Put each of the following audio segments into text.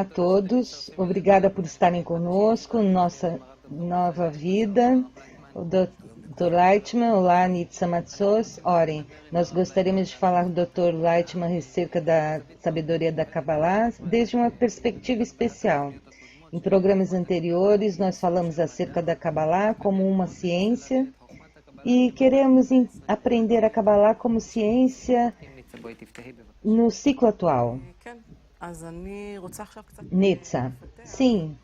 Olá a todos, obrigada por estarem conosco, nossa nova vida. O Dr. Leitman, olá, Nitsa Matsos, orem. Nós gostaríamos de falar com o Dr. Leitman acerca da sabedoria da Kabbalah desde uma perspectiva especial. Em programas anteriores, nós falamos acerca da Kabbalah como uma ciência e queremos aprender a Kabbalah como ciência no ciclo atual. Nitsa, sim,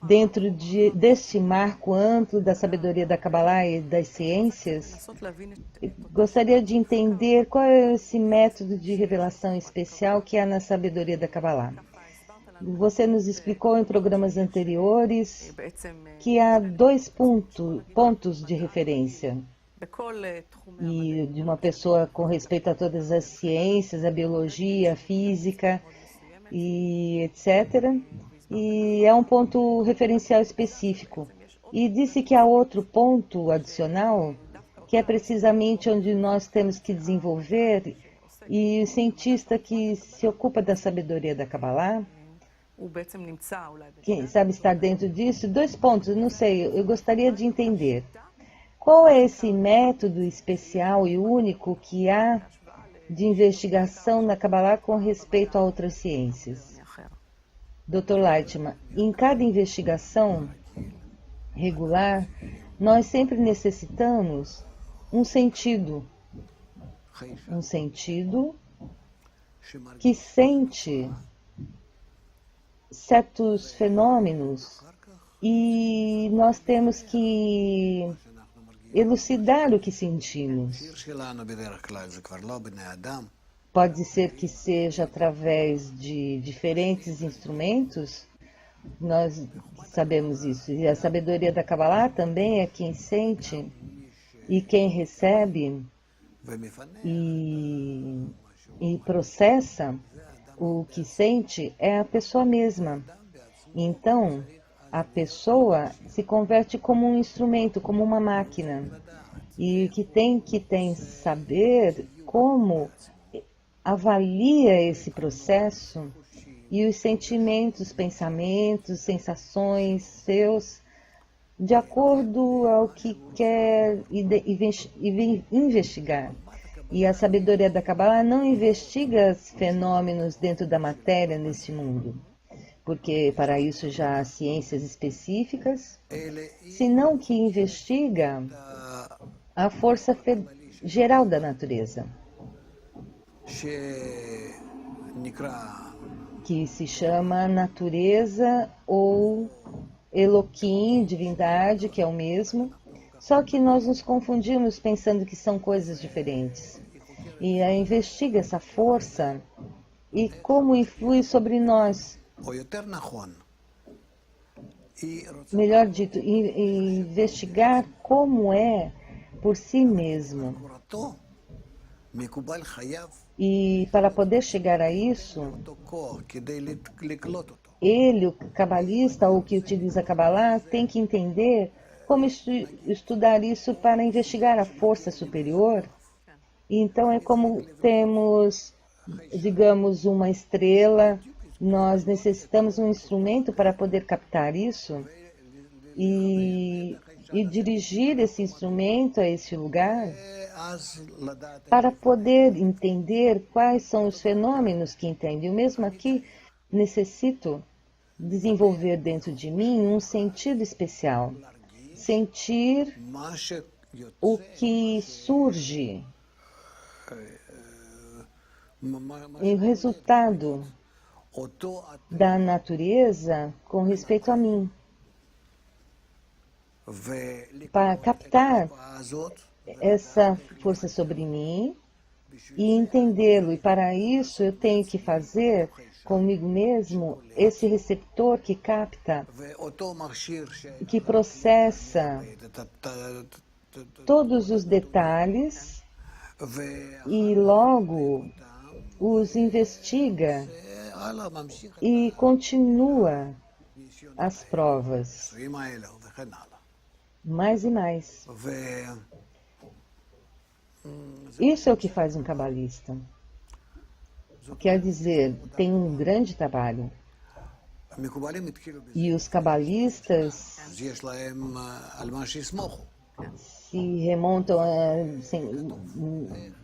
dentro deste marco amplo da sabedoria da Kabbalah e das ciências, gostaria de entender qual é esse método de revelação especial que há na sabedoria da Kabbalah. Você nos explicou em programas anteriores que há dois pontos de referência e de uma pessoa com respeito a todas as ciências, a biologia, a física e etc. E é um ponto referencial específico. E disse que há outro ponto adicional, que é precisamente onde nós temos que desenvolver, e o cientista que se ocupa da sabedoria da Kabbalah, quem sabe estar dentro disso, dois pontos, não sei, eu gostaria de entender. Qual é esse método especial e único que há de investigação na Kabbalah com respeito a outras ciências? Dr. Leitman, em cada investigação regular, nós sempre necessitamos um sentido que sente certos fenômenos e nós temos que elucidar o que sentimos. Pode ser que seja através de diferentes instrumentos, nós sabemos isso. E a sabedoria da Kabbalah também é quem sente e quem recebe e processa o que sente é a pessoa mesma. Então, a pessoa se converte como um instrumento, como uma máquina. E que tem saber como avalia esse processo e os sentimentos, pensamentos, sensações seus, de acordo ao que quer investigar. E a sabedoria da Kabbalah não investiga os fenômenos dentro da matéria neste mundo, porque para isso já há ciências específicas, senão que investiga a força geral da natureza, que se chama natureza ou Elohim, divindade, que é o mesmo, só que nós nos confundimos pensando que são coisas diferentes. E aí investiga essa força e como influi sobre nós. Melhor dito, investigar como é por si mesmo. E para poder chegar a isso, ele, o cabalista, ou que utiliza a Kabbalah, tem que entender como estudar isso para investigar a força superior. Então é como temos, digamos, uma estrela, nós necessitamos um instrumento para poder captar isso e dirigir esse instrumento a esse lugar para poder entender quais são os fenômenos que entende. Eu mesmo aqui necessito desenvolver dentro de mim um sentido especial, sentir o que surge em resultado da natureza com respeito a mim, para captar essa força sobre mim e entendê-lo. E para isso eu tenho que fazer comigo mesmo esse receptor que capta, que processa todos os detalhes e logo os investiga e continua as provas, mais e mais. Isso é o que faz um cabalista. Quer dizer, tem um grande trabalho. E os cabalistas se remontam a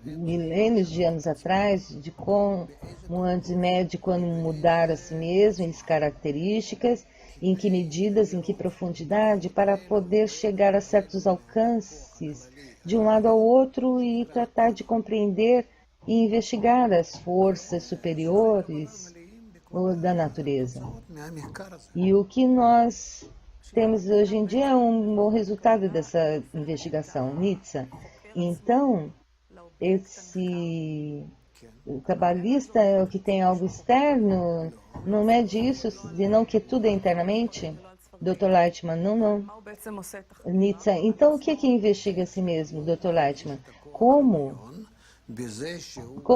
milênios de anos atrás, de como antes médio, quando mudar a si mesmo, as características, em que medidas, em que profundidade, para poder chegar a certos alcances de um lado ao outro e tratar de compreender e investigar as forças superiores da natureza. E o que nós temos hoje em dia é um bom resultado dessa investigação, Nitsa. Então, o cabalista é o que tem algo externo, não mede isso, senão que tudo é internamente? Dr. Lightman, não. Nitsa, então o que investiga a si mesmo, Dr. Lightman? Como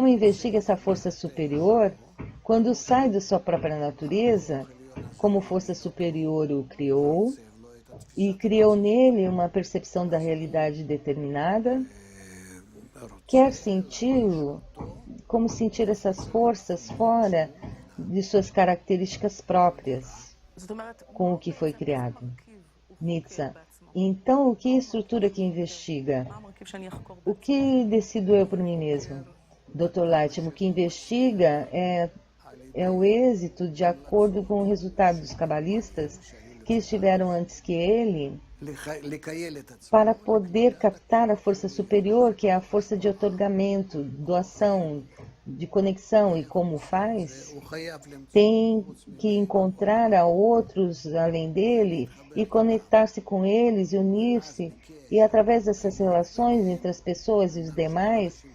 investiga essa força superior quando sai da sua própria natureza, como força superior o criou, e criou nele uma percepção da realidade determinada, quer senti-lo, como sentir essas forças fora de suas características próprias, com o que foi criado. Nitsa, então o que estrutura que investiga? O que decido eu por mim mesmo? Dr. Lightman, o que investiga é o êxito de acordo com o resultado dos cabalistas que estiveram antes que ele, para poder captar a força superior, que é a força de otorgamento, doação, de conexão. E como faz? Tem que encontrar a outros além dele e conectar-se com eles e unir-se. E através dessas relações entre as pessoas e os demais,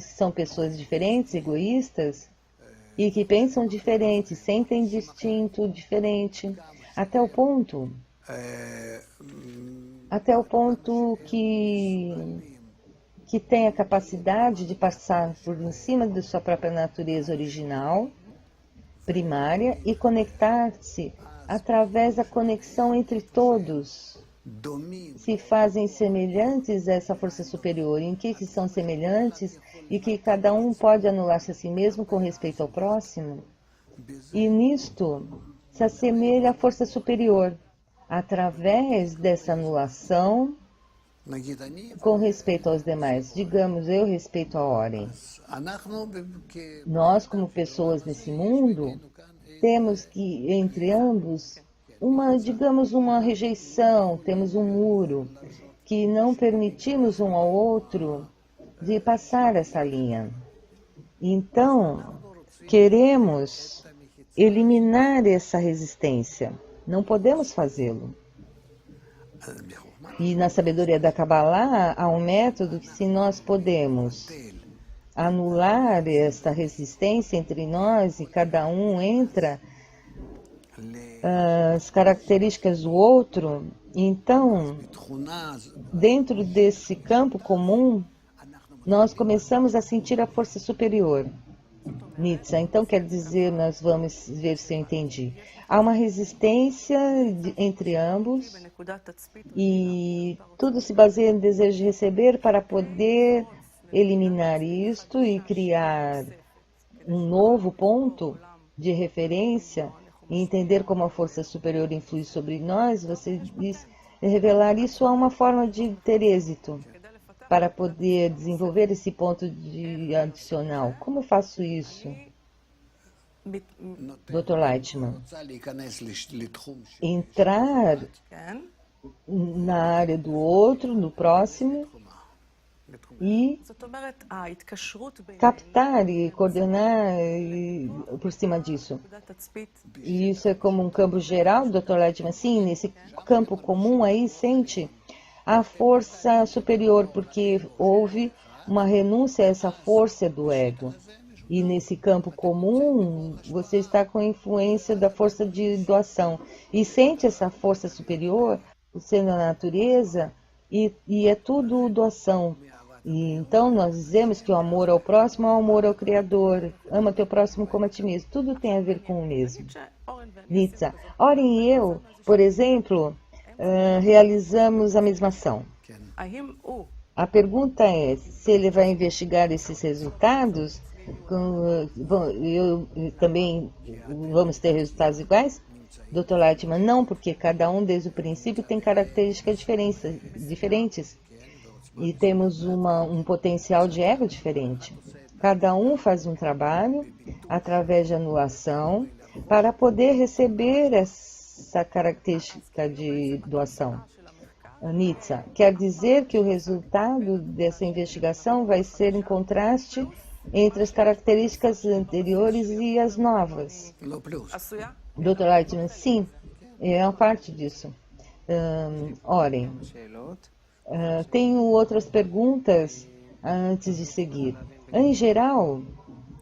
são pessoas diferentes, egoístas, e que pensam diferente, sentem distinto, diferente, até o ponto que tem a capacidade de passar por em cima de sua própria natureza original, primária, e conectar-se através da conexão entre todos. Se fazem semelhantes a essa força superior, em que são semelhantes e que cada um pode anular-se a si mesmo com respeito ao próximo. E nisto se assemelha à força superior, através dessa anulação com respeito aos demais. Digamos, eu respeito a ordem. Nós, como pessoas nesse mundo, temos que, entre ambos, uma rejeição, temos um muro, que não permitimos um ao outro de passar essa linha. Então, queremos eliminar essa resistência. Não podemos fazê-lo. E na sabedoria da Kabbalah, há um método que, se nós podemos anular esta resistência entre nós e cada um entra as características do outro, então, dentro desse campo comum, nós começamos a sentir a força superior. Nitsa, então quer dizer, nós vamos ver se eu entendi. Há uma resistência entre ambos e tudo se baseia no desejo de receber para poder eliminar isto e criar um novo ponto de referência e entender como a força superior influi sobre nós. Você diz, revelar isso há uma forma de ter êxito para poder desenvolver esse ponto de adicional. Como eu faço isso? Dr. Lightman, entrar na área do outro, no próximo, e captar e coordenar por cima disso. E isso é como um campo geral, Dr. Lightman. Sim, nesse campo comum aí sente a força superior, porque houve uma renúncia a essa força do ego. E nesse campo comum, você está com a influência da força de doação. E sente essa força superior, sendo a natureza, e é tudo doação. E então nós dizemos que o amor ao próximo é o amor ao Criador. Ama teu próximo como a ti mesmo. Tudo tem a ver com o mesmo. Nitsa, Oren e eu, por exemplo, realizamos a mesma ação. A pergunta é, se ele vai investigar esses resultados também vamos ter resultados iguais? Dr. Lightman, não, porque cada um desde o princípio tem características diferentes e temos um potencial de ego diferente. Cada um faz um trabalho através de anulação para poder receber essa característica de doação. Nitsa, quer dizer que o resultado dessa investigação vai ser em contraste entre as características anteriores e as novas. Dr. Lightman, sim, é uma parte disso. Orem. Tenho outras perguntas antes de seguir. Em geral,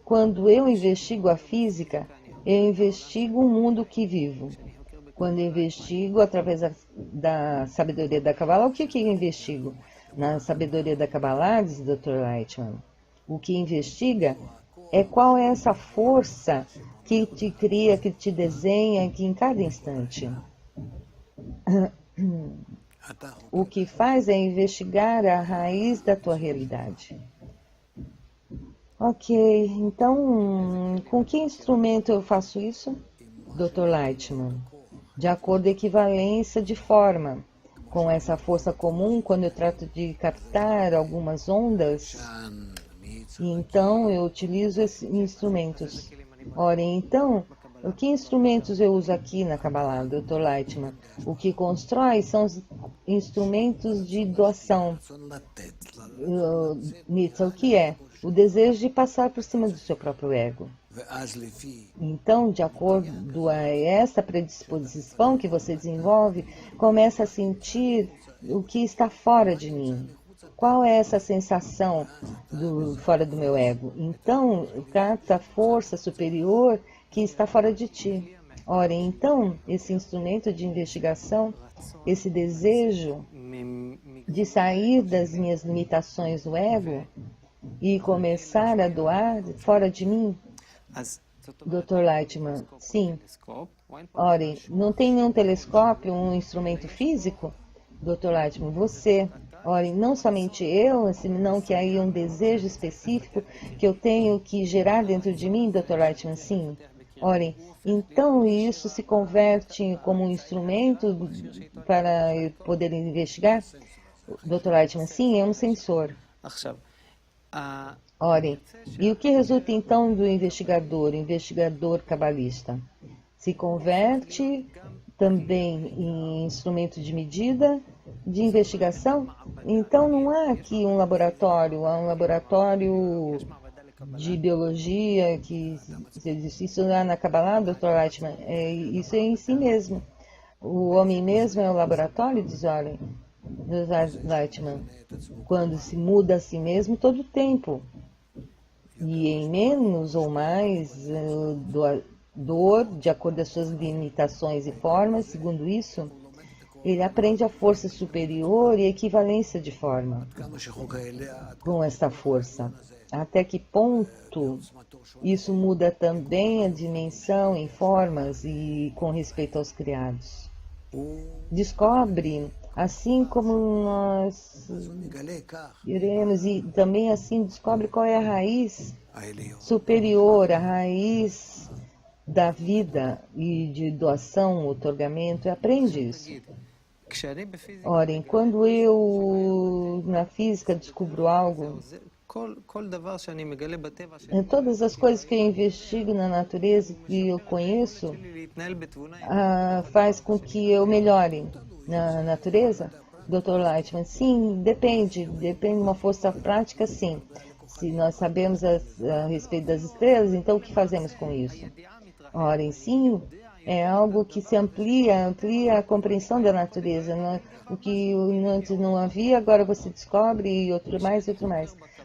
quando eu investigo a física, eu investigo o mundo que vivo. Quando eu investigo através da sabedoria da Kabbalah, o que eu investigo? Na sabedoria da Kabbalah, diz Dr. Lightman, o que investiga é qual é essa força que te cria, que te desenha, que em cada instante. O que faz é investigar a raiz da tua realidade. Ok, então, com que instrumento eu faço isso? Dr. Lightman, de acordo com a equivalência de forma. Com essa força comum, quando eu trato de captar algumas ondas, então eu utilizo esses instrumentos. Ora, então, que instrumentos eu uso aqui na Kabbalah, Dr. Lightman? O que constrói são os instrumentos de doação. Nitsa, o que é? O desejo de passar por cima do seu próprio ego. Então, de acordo a essa predisposição que você desenvolve, começa a sentir o que está fora de mim. Qual é essa sensação fora do meu ego? Então, capta a força superior que está fora de ti. Ora, então, esse instrumento de investigação, esse desejo de sair das minhas limitações do ego e começar a doar fora de mim? Dr. Lightman, sim. Ora, não tem nenhum telescópio, um instrumento físico? Dr. Lightman, você. Ora, não somente eu, senão que aí um desejo específico que eu tenho que gerar dentro de mim, Dr. Lightman, sim. Ora, então isso se converte como um instrumento para eu poder investigar? Dr. Lightman, sim, é um sensor. Ora, e o que resulta então do investigador cabalista? Se converte também em instrumento de medida, de investigação? Então não há aqui um laboratório, há um laboratório de biologia, que isso lá na Kabbalah, Dr. Lightman, isso é em si mesmo. O homem mesmo é o laboratório, diz Orem, Dr. Lightman, quando se muda a si mesmo todo o tempo. E em menos ou mais dor, de acordo com as suas limitações e formas, segundo isso, ele aprende a força superior e a equivalência de forma com esta força. Até que ponto isso muda também a dimensão em formas e com respeito aos criados? Descobre, assim como nós iremos, e também assim descobre qual é a raiz superior, a raiz da vida e de doação, otorgamento, e aprende isso. Ora, quando eu, na física, descubro algo, em todas as coisas que eu investigo na natureza, que eu conheço, faz com que eu melhore na natureza? Dr. Lightman, sim, depende de uma força prática, sim. Se nós sabemos a respeito das estrelas, então o que fazemos com isso? Ora, em si, é algo que se amplia a compreensão da natureza. Né? O que antes não havia, agora você descobre, e outro mais.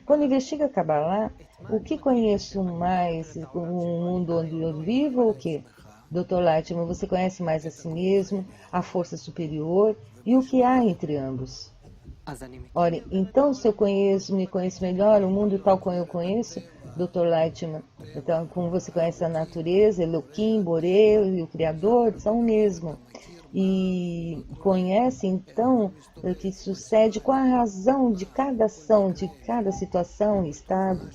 Quando investiga Kabbalah, o que conheço mais? O mundo onde eu vivo ou o quê? Dr. Lightman, você conhece mais a si mesmo, a força superior e o que há entre ambos. Ora, então se eu me conheço melhor, o mundo tal como eu conheço, Dr. Lightman, então como você conhece a natureza, Elohim, Boré e o Criador, são o mesmo. E conhece então o que sucede, qual a razão de cada ação, de cada situação e estado.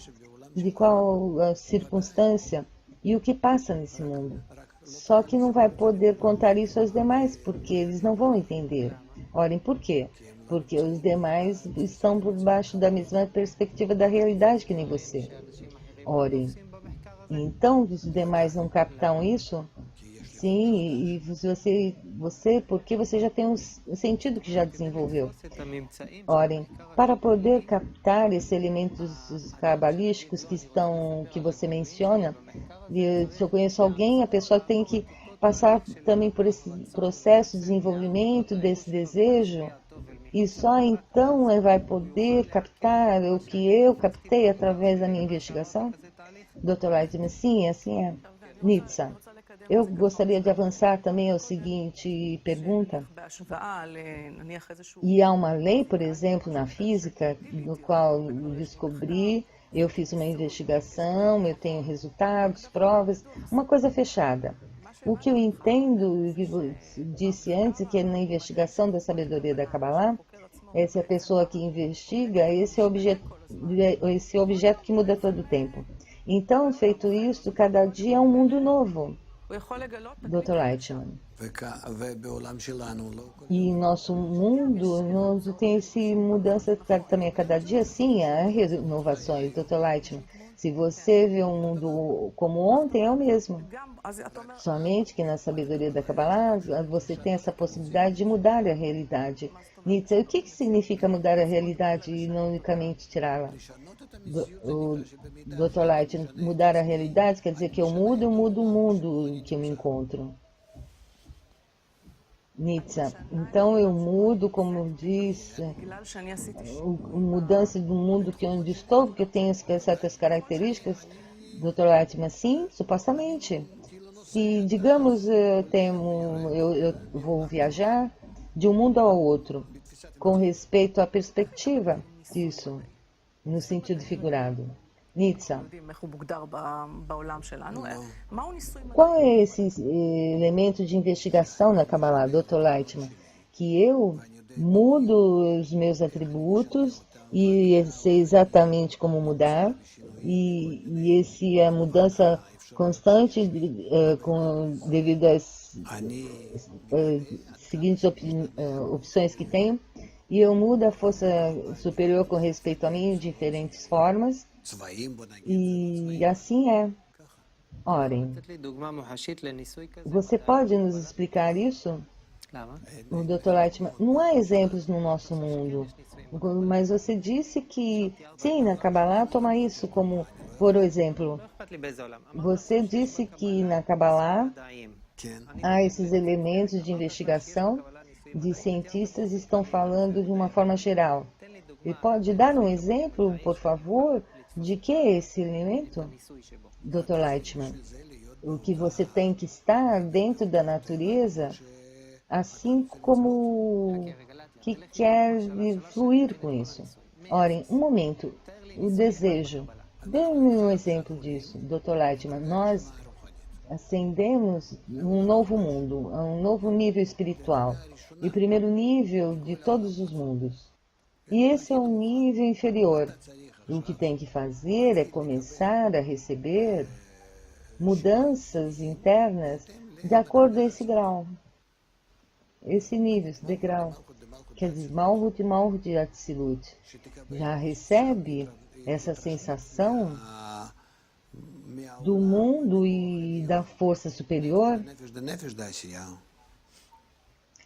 de qual a circunstância e o que passa nesse mundo. Só que não vai poder contar isso aos demais, porque eles não vão entender. Orem, por quê? Porque os demais estão por baixo da mesma perspectiva da realidade que nem você. Orem. Então, os demais não captam isso? Sim, e você, porque você já tem um sentido que já desenvolveu. Orem, para poder captar esses elementos cabalísticos que você menciona, se eu conheço alguém, a pessoa tem que passar também por esse processo de desenvolvimento desse desejo, e só então vai poder captar o que eu captei através da minha investigação? Dr. Lightman, sim, assim é. Nitsa, eu gostaria de avançar também ao seguinte pergunta. E há uma lei, por exemplo, na física, no qual descobri, eu fiz uma investigação, eu tenho resultados, provas, uma coisa fechada. O que eu entendo, que você disse antes, que é na investigação da sabedoria da Kabbalah, essa é a pessoa que investiga, esse objeto que muda todo o tempo. Então, feito isso, cada dia é um mundo novo. Dr. Lightman. E nosso mundo tem essa mudança também a cada dia, sim, há renovações, Dr. Lightman. Se você vê um mundo como ontem, é o mesmo. Somente que na sabedoria da Kabbalah, você tem essa possibilidade de mudar a realidade. Nietzsche, o que significa mudar a realidade e não unicamente tirá-la? O Dr. Light, mudar a realidade quer dizer que eu mudo o mundo em que eu me encontro. Nietzsche, então eu mudo, como disse, a mudança do mundo que onde estou, porque eu tenho certas características, Dr. Lightman, sim, supostamente. Se, digamos, eu vou viajar de um mundo ao outro, com respeito à perspectiva disso, no sentido figurado. Nietzsche. Qual é esse elemento de investigação na Kabbalah, Dr. Lightman? Que eu mudo os meus atributos e sei exatamente como mudar, e a mudança constante devido às seguintes opções que tenho, e eu mudo a força superior com respeito a mim de diferentes formas, e assim é. Orem. Você pode nos explicar isso? O Dr. Lightman, não há exemplos no nosso mundo, mas você disse que, sim, na Kabbalah toma isso como, por exemplo, você disse que na Kabbalah há esses elementos de investigação de cientistas estão falando de uma forma geral. E pode dar um exemplo, por favor, de que é esse elemento, Dr. Lightman? O que você tem que estar dentro da natureza, assim como que quer fluir com isso. Orem, um momento, o desejo. Dê-me um exemplo disso, Dr. Lightman. Nós ascendemos um novo mundo, a um novo nível espiritual. E o primeiro nível de todos os mundos. E esse é um nível inferior. E o que tem que fazer é começar a receber mudanças internas de acordo a esse grau. Esse nível, esse degrau. Quer dizer, Malhut e Malhut de Atzilut. Já recebe essa sensação do mundo e da força superior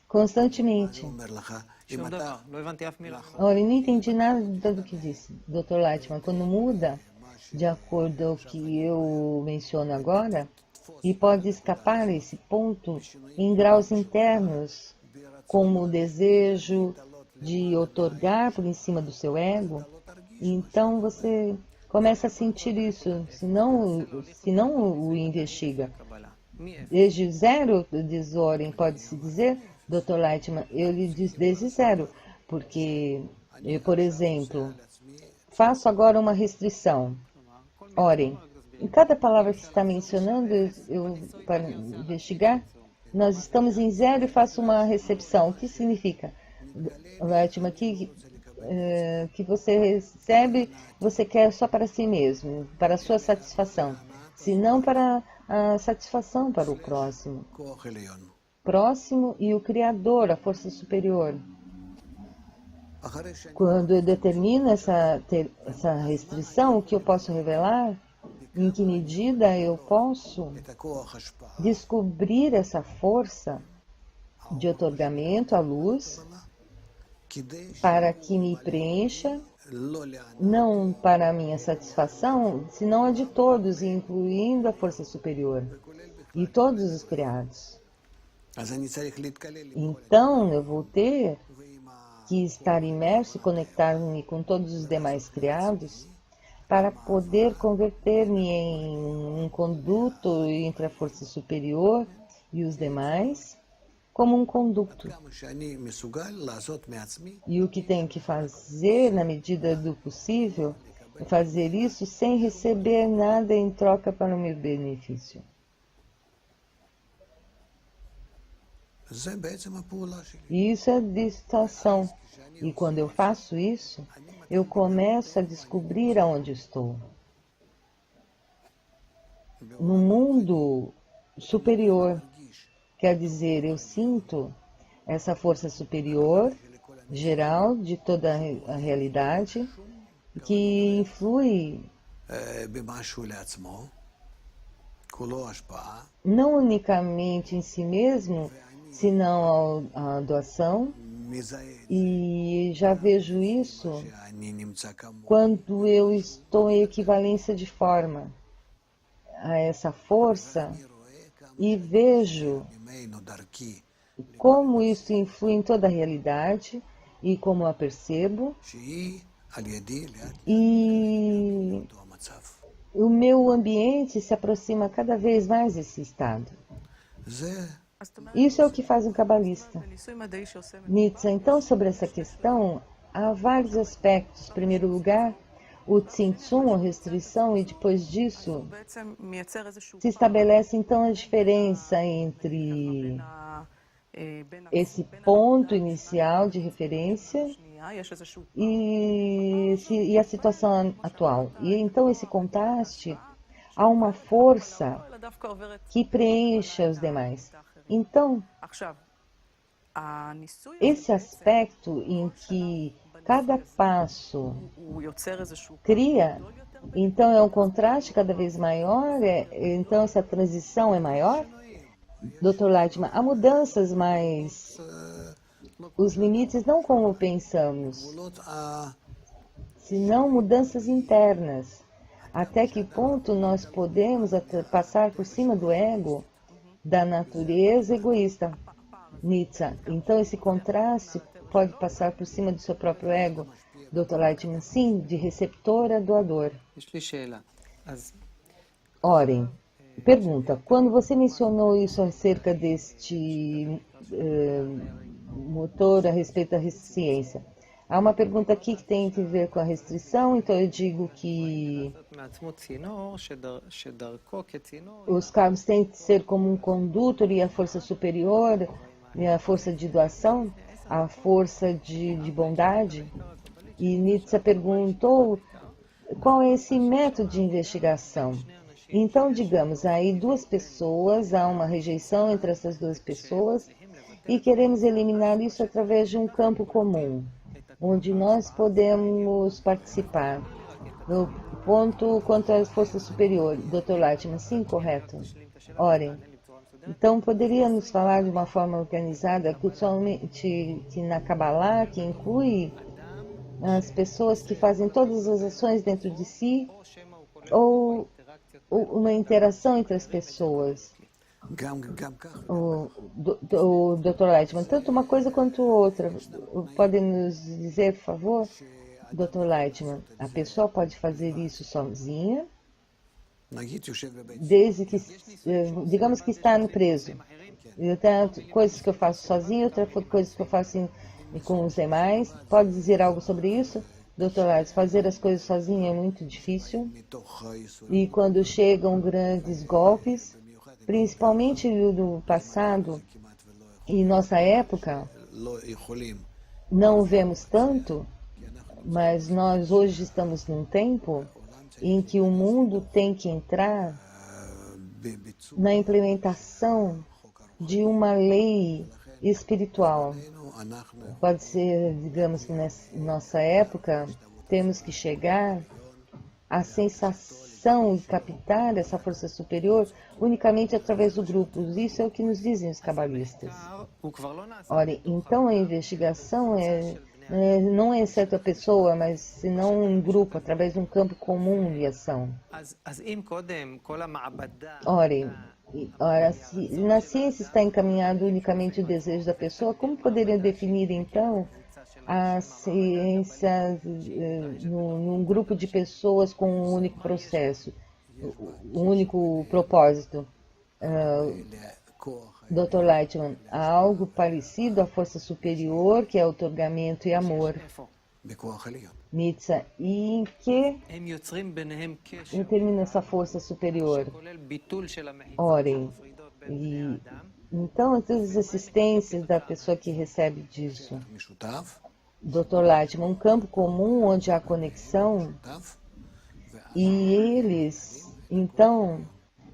constantemente. Olha, eu não entendi nada do que disse, Dr. Lightman. Quando muda, de acordo ao que eu menciono agora, e pode escapar esse ponto em graus internos, como o desejo de otorgar por em cima do seu ego, então você começa a sentir isso, se não o investiga. Desde zero, diz Oren, pode-se dizer, Dr. Lightman, eu lhe disse desde zero, porque eu, por exemplo, faço agora uma restrição. Orem, em cada palavra que você está mencionando, para investigar, nós estamos em zero e faço uma recepção. O que significa, Lightman, que que você recebe, você quer só para si mesmo, para a sua satisfação, senão para a satisfação para o próximo. Próximo e o Criador, a força superior. Quando eu determino essa restrição, o que eu posso revelar? Em que medida eu posso descobrir essa força de otorgamento à luz para que me preencha, não para a minha satisfação, senão a de todos, incluindo a força superior e todos os criados. Então eu vou ter que estar imerso e conectar-me com todos os demais criados para poder converter-me em um conduto entre a força superior e os demais, como um conduto. E o que tenho que fazer, na medida do possível, é fazer isso sem receber nada em troca para o meu benefício. E isso é distração. E quando eu faço isso, eu começo a descobrir aonde estou. No mundo superior, quer dizer, eu sinto essa força superior, geral, de toda a realidade, que influi não unicamente em si mesmo, senão a doação. E já vejo isso quando eu estou em equivalência de forma a essa força e vejo como isso influi em toda a realidade e como a percebo. E o meu ambiente se aproxima cada vez mais desse estado. Isso é o que faz um cabalista. Nitsa, então, sobre essa questão, há vários aspectos. Em primeiro lugar, o tzimtzum, a restrição, e depois disso se estabelece então a diferença entre esse ponto inicial de referência e a situação atual. E então esse contraste, há uma força que preenche os demais. Então, esse aspecto em que cada passo cria, então é um contraste cada vez maior, então essa transição é maior. Dr. Lightman, há mudanças, mas os limites não como pensamos, senão mudanças internas. Até que ponto nós podemos passar por cima do ego, da natureza egoísta? Nitsa, então esse contraste pode passar por cima do seu próprio ego? Dr. Lightman, sim, de receptor a doador. Orem. Pergunta, quando você mencionou isso acerca deste motor a respeito da ciência, há uma pergunta aqui que tem a ver com a restrição, então eu digo que os cargos têm que ser como um condutor e a força superior, e a força de doação, a força de bondade. E Nitsa perguntou qual é esse método de investigação. Então, digamos, aí duas pessoas, há uma rejeição entre essas duas pessoas e queremos eliminar isso através de um campo comum, onde nós podemos participar. No ponto quanto à força superior, Dr. Lightman, sim, correto. Orem. Então, poderia nos falar de uma forma organizada, somente que na Kabbalah, que inclui as pessoas que fazem todas as ações dentro de si, ou uma interação entre as pessoas? O Dr. Lightman, tanto uma coisa quanto outra. Podem nos dizer, por favor? Dr. Lightman, a pessoa pode fazer isso sozinha, desde que, digamos que está no preso. Eu tenho coisas que eu faço sozinho, outras coisas que eu faço com os demais. Pode dizer algo sobre isso? Dr. Lightman, fazer as coisas sozinho é muito difícil. E quando chegam grandes golpes, principalmente no passado e nossa época, não o vemos tanto, Mas nós hoje estamos num tempo em que o mundo tem que entrar na implementação de uma lei espiritual. Pode ser, digamos que nessa nossa época, temos que chegar à sensação de captar essa força superior unicamente através do grupo. Isso é o que nos dizem os cabalistas. Ora, então a investigação não é certa pessoa, mas senão um grupo, através de um campo comum de ação. Ora, se na ciência está encaminhado unicamente o desejo da pessoa, como poderia definir então a ciência num grupo de pessoas com um único processo, um único propósito? Dr. Lightman, há algo parecido à força superior, que é otorgamento e amor. Nitsa, e em que termina essa força superior? Orem. E, então, todas as assistências da pessoa que recebe disso. Dr. Lightman, um campo comum onde há conexão, e eles, então,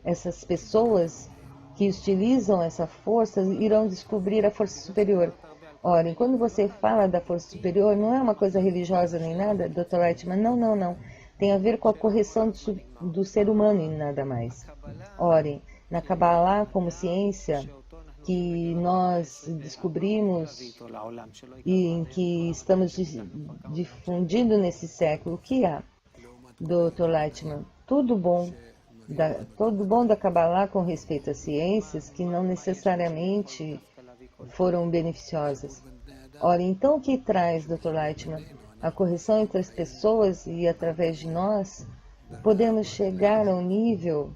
essas pessoas que utilizam essa força irão descobrir a força superior. Ora, quando você fala da força superior, não é uma coisa religiosa nem nada, Dr. Lightman, não. Tem a ver com a correção do ser humano e nada mais. Orem, na Kabbalah como ciência que nós descobrimos e em que estamos difundindo nesse século, o que há, Dr. Lightman? Tudo bom da Kabbalah com respeito às ciências que não necessariamente foram beneficiosas. Ora, então o que traz, Dr. Lightman? A correção entre as pessoas e através de nós podemos chegar ao nível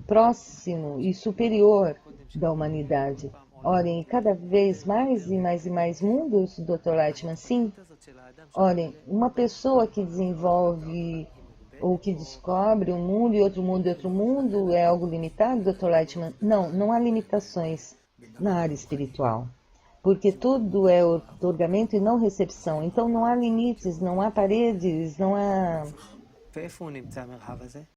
próximo e superior da humanidade. Orem, cada vez mais e mais mundos, Dr. Lightman, sim. Orem, uma pessoa que desenvolve ou que descobre um mundo e outro mundo e outro mundo é algo limitado, Dr. Lightman? Não há limitações na área espiritual, porque tudo é otorgamento e não recepção. Então não há limites, não há paredes, não há...